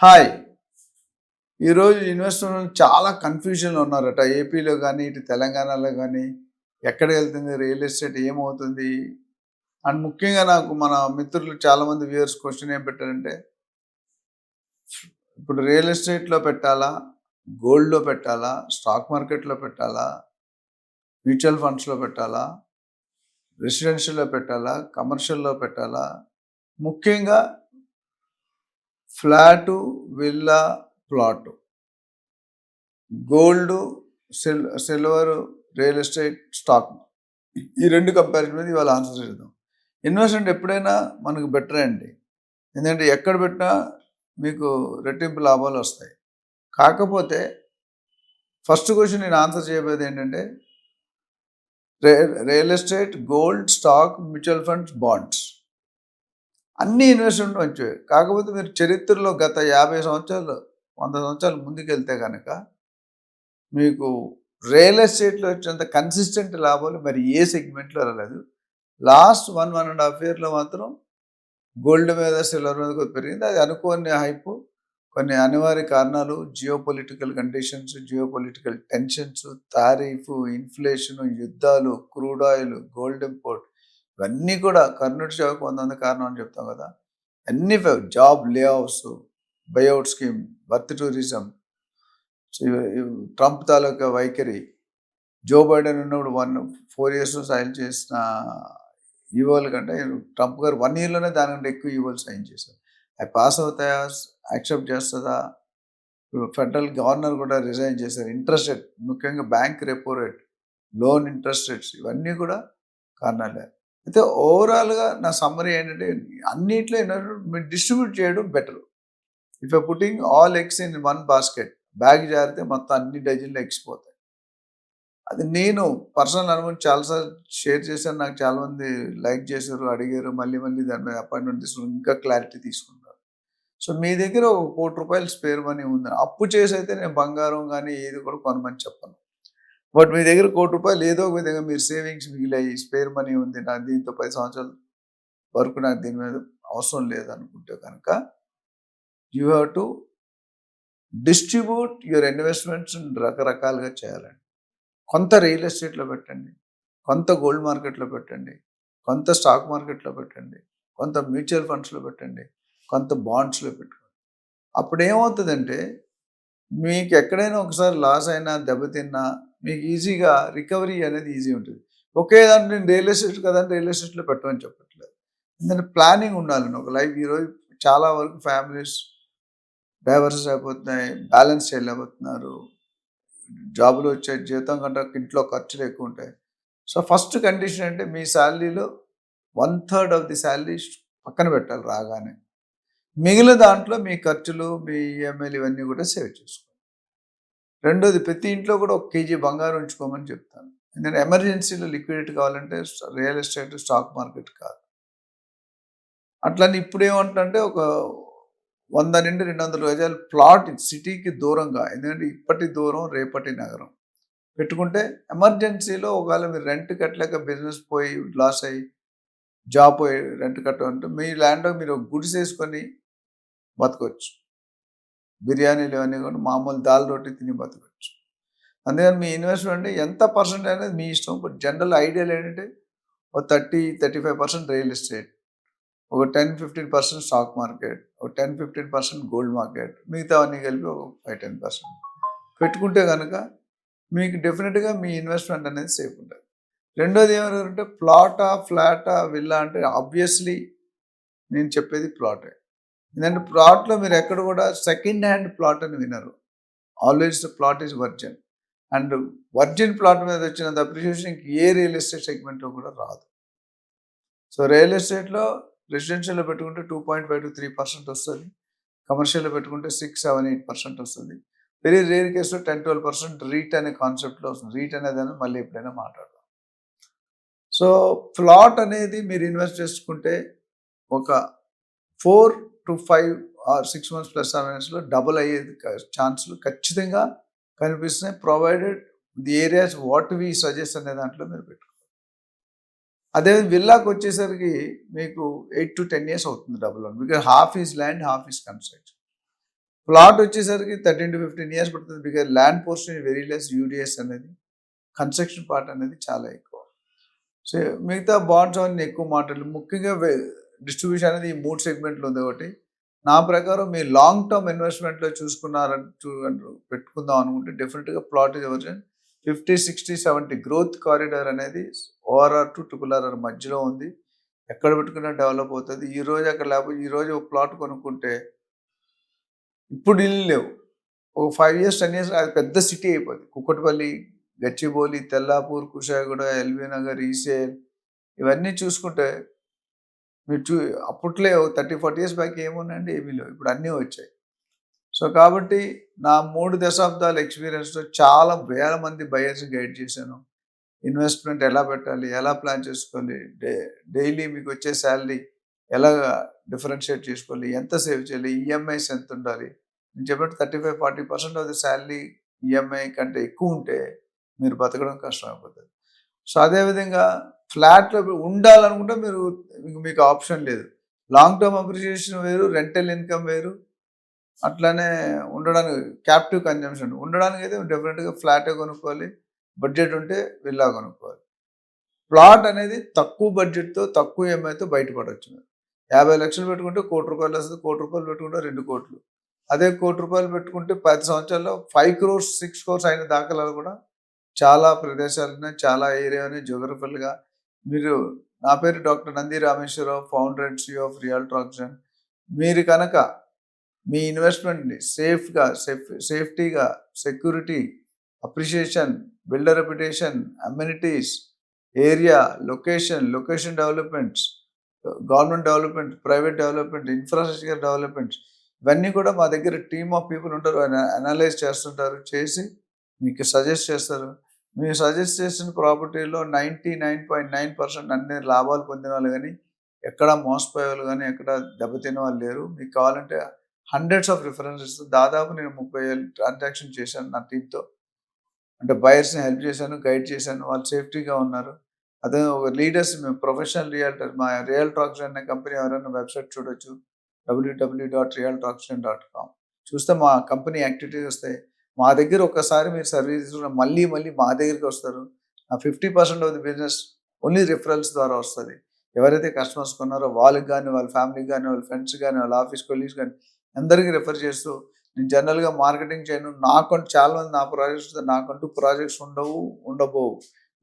Hi! ఈరోజు ఇన్వెస్టర్లు చాలా కన్‌ఫ్యూజన్‌లో ఉన్నారట. ఏపీలో గానీ, ఇటు తెలంగాణలో గానీ, ఎక్కడికెళ్తుంది రియల్ ఎస్టేట్ ఏమవుతుంది? అండ్ ముఖ్యంగా నాకు మన మిత్రులు చాలామంది వ్యూయర్స్ క్వెషన్ ఏం పెట్టారంటే, ఇప్పుడు రియల్ ఎస్టేట్‌లో పెట్టాలా? గోల్డ్‌లో పెట్టాలా? స్టాక్ మార్కెట్‌లో పెట్టాలా? మ్యూచువల్ ఫండ్స్‌లో పెట్టాలా? రెసిడెన్షియల్‌లో పెట్టాలా? కమర్షియల్‌లో పెట్టాలా? ముఖ్యంగా flat, villa, plot. Gold, silver, real estate, stock. ఈ 2 కంపారిజన్ మీద ఇవాళ ఆన్సర్ చేద్దాం. ఇన్వెస్ట్‌మెంట్ ఎప్పుడైనా మనకు బెటరే అండి. ఎందుకంటే ఎక్కడ పెట్టినా మీకు రెట్టింపు లాభాలొస్తాయి. కాకపోతే ఫస్ట్ క్వెషన్ నేను ఆన్సర్ చేయబోయేది ఏంటంటే రే real estate, gold, stock, mutual funds, bonds అన్నీ ఇన్వెస్ట్‌మెంట్ మంచివే. కాకపోతే మీరు చరిత్రలో గత 50 సంవత్సరాలు, 100 సంవత్సరాలు ముందుకెళ్తే గనక మీకు రియల్ ఎస్టేట్‌లో వచ్చినంత కన్సిస్టెంట్ లాభాలు మరి ఏ సెగ్మెంట్‌లో రాలేదు. లాస్ట్ 1.5 ఇయర్‌లో మాత్రం గోల్డ్ మీద, సిల్వర్ మీద కొద్దిగా పెరిగింది. అది అనుకోని హైపు, కొన్ని అనివార్య కారణాలు, geopolitical conditions, geopolitical tensions, tariff, inflation, యుద్ధాలు, క్రూడ్ ఆయిల్, గోల్డ్ ఇంపోర్ట్ ఇవన్నీ కూడా కర్ణుడి చావుకు 100 కారణం అని చెప్తాం కదా! అన్నీ job layoffs, buyout scheme, birth tourism, Trump తాలూకా వైఖరి, జో బైడెన్ ఉన్నప్పుడు 4 ఇయర్స్ సైన్ చేసిన ఈవోల కంటే ట్రంప్ గారు 1 ఇయర్‌లోనే దానికంటే ఎక్కువ ఈవోలు సైన్ చేశారు. అవి పాస్ అవుతాయా? యాక్సెప్ట్ చేస్తదా? ఫెడరల్ గవర్నర్ కూడా రిజైన్ చేశారు. ఇంట్రెస్ట్ రేట్ ముఖ్యంగా bank repo rate, loan interest rates ఇవన్నీ కూడా కారణాలే. అయితే ఓవరాల్‌గా నా సమ్మరీ ఏంటంటే అన్నిట్లో ఏంటంటే మీరు డిస్ట్రిబ్యూట్ చేయడం better. If you putting all eggs in one basket bag జారితే మొత్తం అన్ని డజన్‌లు ఎగ్స్ పోతాయి. అది నేను పర్సనల్ అనుభవం చాలా సార్లు షేర్ చేశాను. నాకు చాలామంది లైక్ చేశారు, అడిగారు. మళ్ళీ మళ్ళీ దాని మీద అపాయింట్మెంట్ తీసుకొని ఇంకా క్లారిటీ తీసుకున్నారు. సో, మీ దగ్గర ఒక రూ. 1,00,00,000 స్పేర్ మనీ ఉంది. అప్పు చేసైతే నేను బంగారం గానీ ఏది కూడా కొనమని చెప్పను. బట్ మీ దగ్గర రూ. 1,00,00,000 ఏదో ఒక విధంగా మీరు సేవింగ్స్ మిగిలాయి, స్పేర్ మనీ ఉంది. నాకు దీంతో 10 సంవత్సరాల వరకు నాకు దీని మీద అవసరం లేదనుకుంటే కనుక you have to distribute your investments రకరకాలుగా చేయాలండి. కొంత రియల్ ఎస్టేట్‌లో పెట్టండి. కొంత గోల్డ్ మార్కెట్‌లో పెట్టండి. కొంత స్టాక్ మార్కెట్‌లో పెట్టండి. కొంత మ్యూచువల్ ఫండ్స్‌లో పెట్టండి. కొంత బాండ్స్‌లో పెట్టుకోండి. అప్పుడేమవుతదంటే మీకు ఎక్కడైనా ఒకసారి లాస్ అయినా, దెబ్బతిన్నా మీకు ఈజీగా రికవరీ అనేది ఈజీ ఉంటది. ఒకే దాంట్లో నేను రియల్ ఎస్టేట్ కదా అని రియల్ ఎస్టేట్‌లో పెట్టమని చెప్పట్లేదు. ఎందుకంటే ప్లానింగ్ ఉండాలండి. ఒక లైఫ్ ఈరోజు చాలా వరకు ఫ్యామిలీస్ డైవర్సెస్ అయిపోతున్నాయి. బ్యాలెన్స్ చేయలేకపోతున్నారు. జాబ్‌లో వచ్చే జీతం కంటే ఇంట్లో ఖర్చులు ఎక్కువుంటాయి. సో, ఫస్ట్ కండిషన్ అంటే మీ సాలరీలో 1/3 ఆఫ్ ది సాలరీ పక్కన పెట్టాలి రాగానే. మిగిలిన దాంట్లో మీ ఖర్చులు, మీ ఈఎంఐలు ఇవన్నీ కూడా సేవ్ చేసుకోండి. రెండోది ప్రతి ఇంట్లో కూడా ఒక కేజీ బంగారం ఉంచుకోమని చెప్తాను. ఎందుకంటే ఎమర్జెన్సీలో లిక్విడిటీ కావాలంటే రియల్ ఎస్టేట్, స్టాక్ మార్కెట్ కాదు. అట్లని ఇప్పుడేమంటున్నంటే ఒక 100-200 గజాల ప్లాట్ సిటీకి దూరంగా, ఎందుకంటే ఇప్పటి దూరం రేపటి నగరం. పెట్టుకుంటే ఎమర్జెన్సీలో ఒకవేళ మీరు రెంట్ కట్టలేక బిజినెస్ పోయి లాస్ అయ్యి, జాబ్ పోయి రెంట్ కట్టమంటే మీ ల్యాండ్‌లో మీరు ఒక గుడిసేసుకొని బతకొచ్చు. బిర్యానీలు ఇవన్నీ కూడా మామూలు దాల్ రోటీ తిని బతకొచ్చు. అందుకని మీ ఇన్వెస్ట్‌మెంట్ ఎంత పర్సెంట్ అనేది మీ ఇష్టం. బట్ జనరల్ ఐడియల్ ఏంటంటే ఒక 35% రియల్ ఎస్టేట్, ఒక 10-15% స్టాక్ మార్కెట్, ఒక 10-15% గోల్డ్ మార్కెట్, మిగతావన్నీ కలిపి ఒక 5-10% పెట్టుకుంటే గనక మీకు డెఫినిట్‌గా మీ ఇన్వెస్ట్‌మెంట్ అనేది సేఫ్ ఉంటది. రెండోది ఏమన్నారంటే ప్లాటా, ఫ్లాటా, విల్లా అంటే ఆబ్వియస్‌లీ నేను చెప్పేది ప్లాటే. ఎందుకంటే ప్లాట్‌లో మీరు ఎక్కడ కూడా సెకండ్ హ్యాండ్ ప్లాట్ అని వినరు. Always the plot is virgin. And virgin plot మీద వచ్చినంత అప్రిషియేషన్ ఏ రియల్ ఎస్టేట్ సెగ్మెంట్‌లో కూడా రాదు. సో, రియల్ ఎస్టేట్‌లో రెసిడెన్షియల్‌లో పెట్టుకుంటే 2.5-3% వస్తది. కమర్షియల్‌లో పెట్టుకుంటే 6-7-8% వస్తది. వెరీ రేర్ కేస్‌లో 10-12% రీట్ అనే కాన్సెప్ట్‌లో వస్తుంది. రీట్ అనేదాన్ని మళ్ళీ ఎప్పుడైనా మాట్లాడదాం. సో, ప్లాట్ అనేది మీరు ఇన్వెస్ట్ చేసుకుంటే ఒక 4-5 ఆర్ 6 మంత్స్ ప్లస్ ఆర్ మైనస్‌లో డబుల్ అయ్యేది ఛాన్స్‌లు ఖచ్చితంగా కనిపిస్తున్నాయి. Provided the areas what we suggest అనే దాంట్లో మీరు పెట్టుకోవాలి. అదే విల్లాకొచ్చేసరికి మీకు 8-10 ఇయర్స్ అవుతుంది double loan. Because half is land, half is construction. Plot వచ్చేసరికి 13 to 15 years పడుతుంది. Because land portion very less, UDS అనేది కన్స్ట్రక్షన్ పార్ట్ అనేది చాలా ఎక్కువ. సో మిగతా బాండ్స్ అవన్నీ ఎక్కువ మాటలు. ముఖ్యంగా డిస్ట్రిబ్యూషన్ అనేది ఈ 3 సెగ్మెంట్లు ఉంది. ఒకటి నా ప్రకారం మీ లాంగ్ టర్మ్ ఇన్వెస్ట్మెంట్లో పెట్టుకుందాం అనుకుంటే డెఫినెట్గా plot is ever 50, 60, 70 growth corridor అనేది ORR టు RRR మధ్యలో ఉంది. ఎక్కడ పెట్టుకున్నా డెవలప్ అవుతుంది. ఈ రోజు అక్కడ లేకపోతే ఈ రోజు ఒక ప్లాట్ కొనుక్కుంటే ఇప్పుడు ఇల్లు లేవు, ఒక 5 years 10 years అది పెద్ద సిటీ అయిపోతుంది. కుక్కటిపల్లి, గచ్చిబౌలి, తెల్లాపూర్, కుషాయిగూడ, ఎల్బీ నగర్, ఈసేల్ ఇవన్నీ చూసుకుంటే మీరు అప్పట్లో 30-40 years బ్యాక్ ఏమున్నాయండి, ఏమీ లేవు. ఇప్పుడు అన్నీ వచ్చాయి. సో కాబట్టి నా 3 దశాబ్దాల ఎక్స్పీరియన్స్తో చాలా వేల మంది బయర్స్ గైడ్ చేశాను. ఇన్వెస్ట్మెంట్ ఎలా పెట్టాలి, ఎలా ప్లాన్ చేసుకోవాలి, డైలీ మీకు వచ్చే శాలరీ ఎలా డిఫరెన్షియేట్ చేసుకోవాలి, ఎంత సేవ్ చేయాలి, ఈఎంఐస్ ఎంత ఉండాలి. నేను చెప్పినట్టు 35-40% ఆఫ్ ది శాలరీ ఈఎంఐ కంటే ఎక్కువ ఉంటే మీరు బతకడం కష్టం అయిపోతుంది. సో అదేవిధంగా ఫ్లాట్లో ఉండాలనుకుంటే మీకు ఆప్షన్ లేదు. లాంగ్ టర్మ్ అప్రిషియేషన్ వేరు, రెంటల్ ఇన్కమ్ వేరు. అట్లానే ఉండడానికి క్యాప్టివ్ కన్జంప్షన్ ఉండడానికి అయితే డెఫినెట్గా ఫ్లాటే కొనుక్కోవాలి. బడ్జెట్ ఉంటే విల్లా కొనుక్కోవాలి. ప్లాట్ అనేది తక్కువ బడ్జెట్తో తక్కువ ఈఎంఐతో బయటపడవచ్చు. 50 లక్షలు పెట్టుకుంటే ₹1,00,00,000 వస్తుంది. ₹1,00,00,000 పెట్టుకుంటే 2 కోట్లు. అదే ₹1,00,00,000 పెట్టుకుంటే 10 సంవత్సరాల్లో 5 crores 6 crores అయిన దాఖలాలు కూడా చాలా ప్రదేశాలు ఉన్నాయి, చాలా ఏరియా ఉన్నాయి. జియోగ్రఫికల్గా నా పేరు doctor Nandi Rameshwararao, founder and CEO of Realtor Auction. మీరు కనుక మీ ఇన్వెస్ట్మెంట్ని సేఫ్టీగా, security, appreciation, builder reputation, amenities, area, location developments, government development, private development, infrastructure developments ఇవన్నీ కూడా మా దగ్గర టీమ్ ఆఫ్ పీపుల్ ఉంటారు. అనలైజ్ చేస్తుంటారు, చేసి మీకు సజెస్ట్ చేస్తారు. మీరు సజెస్ట్ చేసిన ప్రాపర్టీలో 99.9% అన్ని లాభాలు పొందిన వాళ్ళు కానీ, ఎక్కడ మోసపోయే వాళ్ళు కానీ, ఎక్కడ దెబ్బతిన్న వాళ్ళు లేరు. మీకు కావాలంటే హండ్రెడ్స్ ఆఫ్ రిఫరెన్సెస్, దాదాపు నేను 30,000 ట్రాన్సాక్షన్ చేశాను నా టీంతో. అంటే బయర్స్ని హెల్ప్ చేశాను, గైడ్ చేశాను, వాళ్ళు సేఫ్టీగా ఉన్నారు. అదే ఒక లీడర్స్, మేము ప్రొఫెషనల్ రియల్టర్, మా రియల్టర్ ఆక్షన్ అనే కంపెనీ ఎవరైనా వెబ్సైట్ చూడొచ్చు, www.realtraction.com. చూస్తే మా కంపెనీ యాక్టివిటీస్ వస్తాయి. మా దగ్గర ఒకసారి మీరు సర్వీస్ మళ్ళీ మా దగ్గరికి వస్తారు. నా 50% of the business only referrals ద్వారా వస్తుంది. ఎవరైతే కస్టమర్స్ కొన్నారో వాళ్ళకి కానీ, వాళ్ళ ఫ్యామిలీకి కానీ, వాళ్ళ ఫ్రెండ్స్ కానీ, వాళ్ళ ఆఫీస్ కొలీగ్స్ కానీ అందరికీ రిఫర్ చేస్తూ, నేను జనరల్గా మార్కెటింగ్ చేయను. నాకంటూ చాలామంది నా ప్రాజెక్ట్స్, నాకంటూ ప్రాజెక్ట్స్ ఉండబోవు.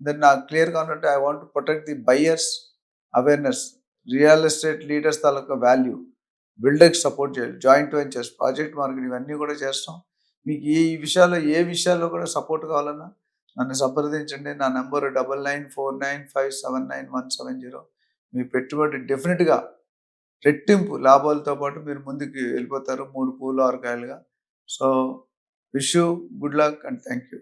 దెన్ నాకు క్లియర్గా ఉన్నట్టు I want to protect the buyers awareness, real estate leaders తాలూకా వాల్యూ, బిల్డర్కి సపోర్ట్ చేయాలి, జాయింట్ వెంచర్స్, ప్రాజెక్ట్ మార్కెట్ ఇవన్నీ కూడా చేస్తాం. మీకు ఏ విషయాల్లో కూడా సపోర్ట్ కావాలన్నా నన్ను సంప్రదించండి. నా నెంబర్ 9949579170. మీ పెట్టుబడి డెఫినెట్గా రెట్టింపు లాభాలతో పాటు మీరు ముందుకు వెళ్ళిపోతారు, 3 పూలు 6 కాయలుగా. So wish you good luck and thank you.